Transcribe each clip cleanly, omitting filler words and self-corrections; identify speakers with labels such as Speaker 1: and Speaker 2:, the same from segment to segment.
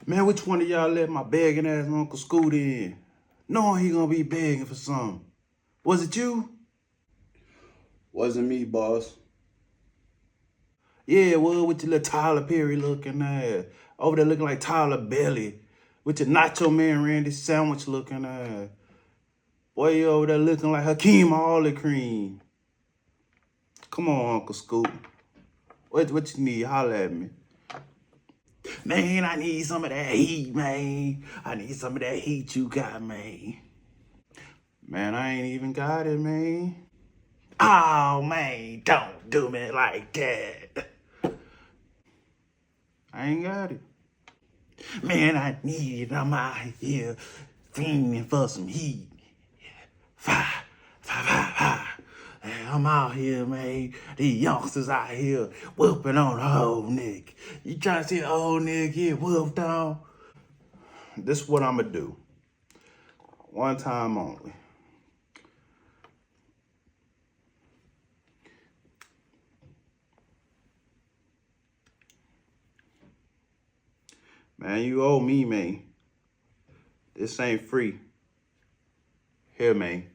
Speaker 1: Man, which one of y'all let my begging ass Uncle Scoot in? Knowing he gonna be begging for something. Was it you?
Speaker 2: Wasn't me, boss.
Speaker 1: Yeah, well, with your little Tyler Perry looking ass. Over there looking like Tyler Belly. With your Nacho Man Randy sandwich looking ass. Boy, you over there looking like Hakeem Harley Cream. Come on, Uncle Scoot. What you need? Holler at me. Man, I need some of that heat, man. I need some of that heat you got, man. Man, I ain't even got it, man. Oh, man, don't do me like that. I ain't got it. Man, I need it. I'm out here fiending for some heat. Fire, fire, fire, fire. I'm out here, man. These youngsters out here whooping on a whole nigga. You trying to see a whole nigga get whooped on? This is what I'm going to do. One time only. Man, you owe me, man. This ain't free. Here, man.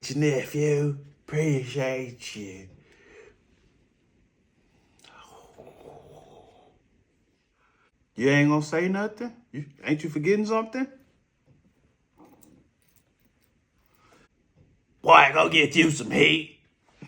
Speaker 1: Your nephew, appreciate you. You ain't gonna say nothing? Ain't you forgetting something? Boy, go get you some heat.